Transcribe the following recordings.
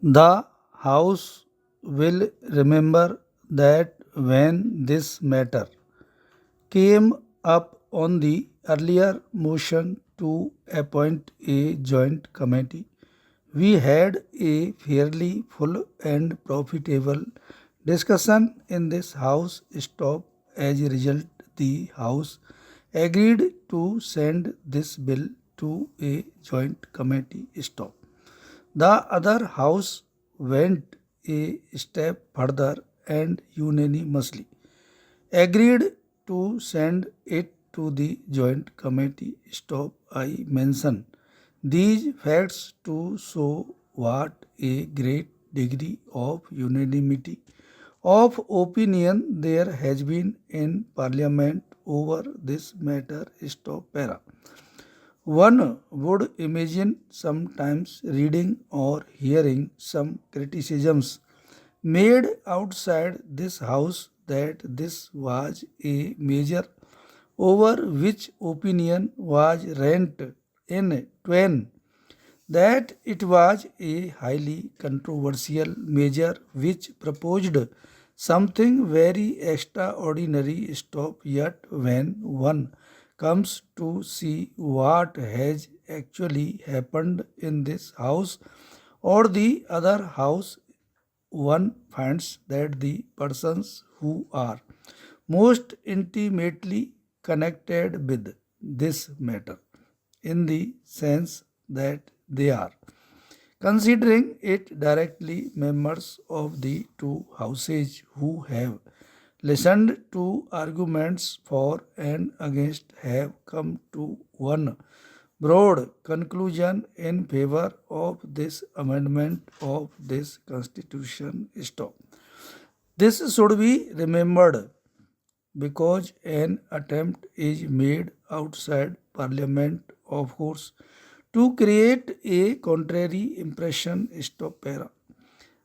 The House will remember that when this matter came up on the earlier motion to appoint a joint committee, we had a fairly full and profitable discussion in this House. Stop. As a result, the House agreed to send this bill to a joint committee. Stop. The other house went a step further and unanimously agreed to send it to the joint committee. Stop. I mention these facts to show what a great degree of unanimity of opinion there has been in Parliament over this matter. Stop. Para. One would imagine sometimes reading or hearing some criticisms made outside this house that this was a measure over which opinion was rent in twain, that it was a highly controversial measure which proposed something very extraordinary. Stop. Yet when one comes to see what has actually happened in this house or the other house, one finds that the persons who are most intimately connected with this matter, in the sense that they are considering it directly, members of the two houses who have listened to arguments for and against, have come to one broad conclusion in favor of this amendment of this constitution. Stop. This should be remembered because an attempt is made outside Parliament, of course, to create a contrary impression. Stop. Para.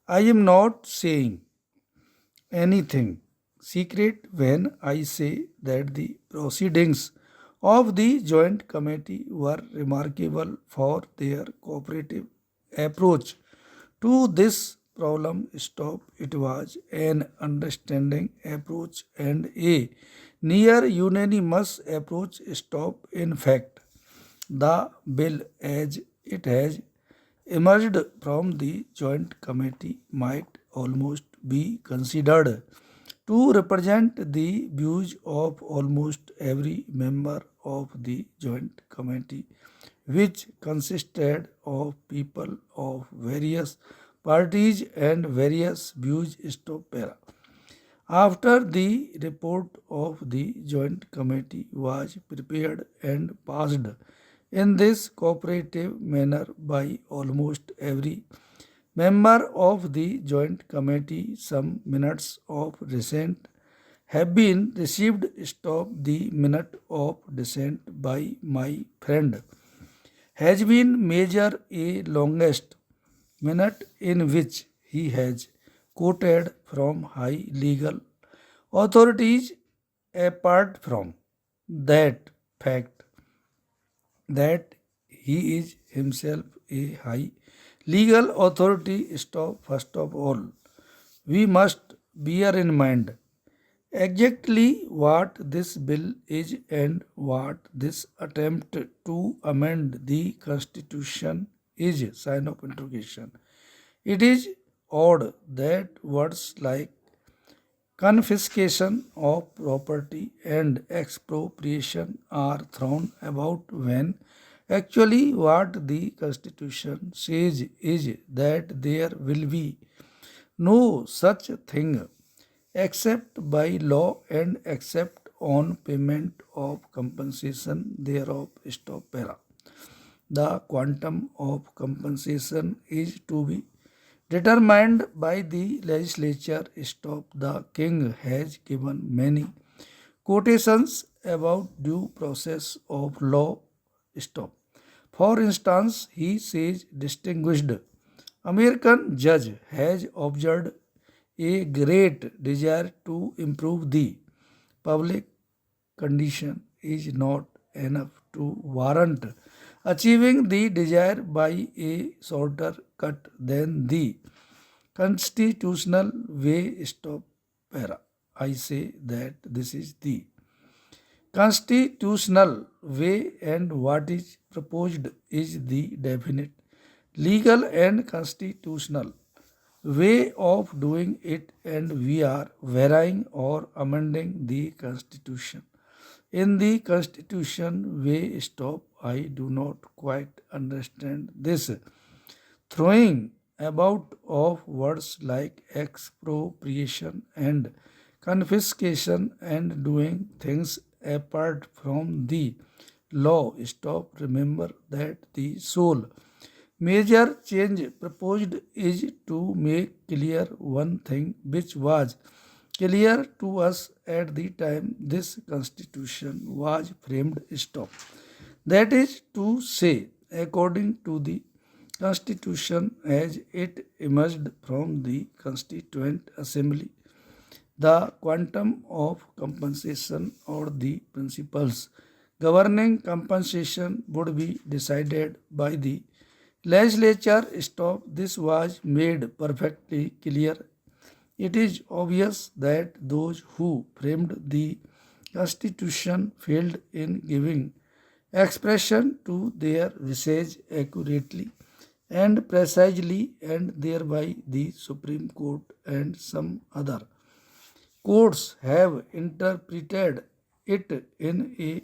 I am not saying anything secret when I say that the proceedings of the joint committee were remarkable for their cooperative approach to this problem. Stop. It was an understanding approach and a near unanimous approach. Stop. In fact, the bill as it has emerged from the joint committee might almost be considered to represent the views of almost every member of the joint committee, which consisted of people of various parties and various views. Stop. Para. After the report of the joint committee was prepared and passed in this cooperative manner by almost every member of the joint committee, some minutes of dissent have been received. Stop. The minute of dissent by my friend has been measured a longest minute in which he has quoted from high legal authorities. Apart from that fact that he is himself a high legal authority. Stop. First of all, we must bear in mind exactly what this bill is and what this attempt to amend the constitution is. Sign of interrogation. It is odd that words like confiscation of property and expropriation are thrown about when actually what the constitution says is that there will be no such thing except by law and except on payment of compensation thereof. Stop. Para. The quantum of compensation is to be determined by the legislature. Stop. The king has given many quotations about due process of law. Stop. For instance, he says distinguished American judge has observed a great desire to improve the public condition is not enough to warrant achieving the desire by a shorter cut than the constitutional way stop para. I say that this is the constitutional way and what is proposed is the definite legal and constitutional way of doing it, and we are varying or amending the constitution. In the constitution way stop, I do not quite understand this throwing about of words like expropriation and confiscation and doing things apart from the law. Stop. Remember that the sole major change proposed is to make clear one thing which was clear to us at the time this constitution was framed. Stop. That is to say, according to the constitution as it emerged from the Constituent Assembly, the quantum of compensation or the principles governing compensation would be decided by the legislature. Stop. This was made perfectly clear. It is obvious that those who framed the Constitution failed in giving expression to their wishes accurately and precisely, and thereby the Supreme Court and some other courts have interpreted it in a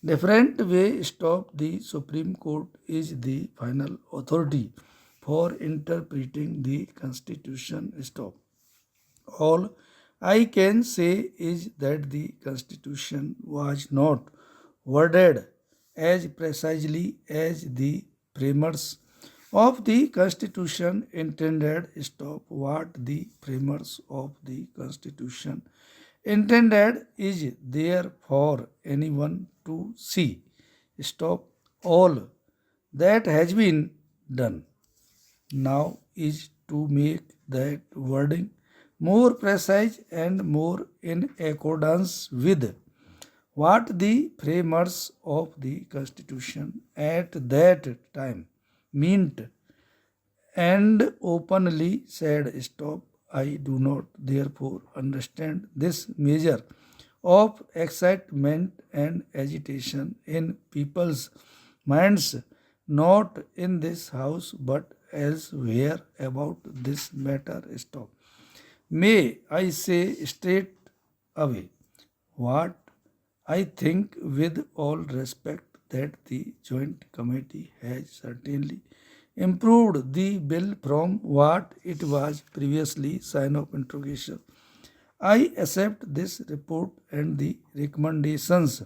different way. Stop. The Supreme Court is the final authority for interpreting the Constitution. Stop. All I can say is that the Constitution was not worded as precisely as the framers of the Constitution intended. Stop. What the framers of the Constitution intended is there for anyone to see. Stop. All that has been done now is to make that wording more precise and more in accordance with what the framers of the Constitution at that time meant and openly said. Stop. I do not therefore understand this measure of excitement and agitation in people's minds, not in this house but elsewhere, about this matter. Stop. May I say straight away what I think with all respect, that the Joint Committee has certainly improved the bill from what it was previously. Sign of interrogation. I accept this report and the recommendations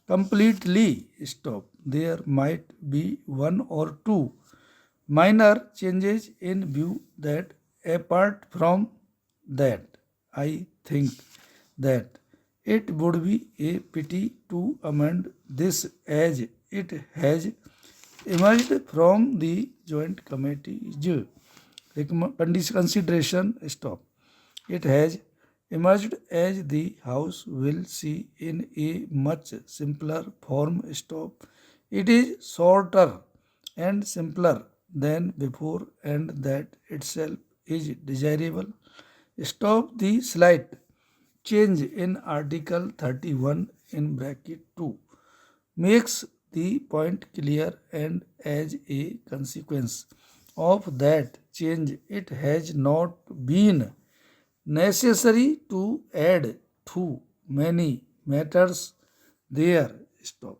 completely. Stop. There might be one or two minor changes in view that. Apart from that, I think that it would be a pity to amend this as it has emerged from the Joint Committee's consideration. Stop. It has emerged as the House will see in a much simpler form. Stop. It is shorter and simpler than before, and that itself is desirable. Stop. The slight change in Article 31 in bracket 2 makes the point clear, and as a consequence of that change, it has not been necessary to add too many matters there. Stop.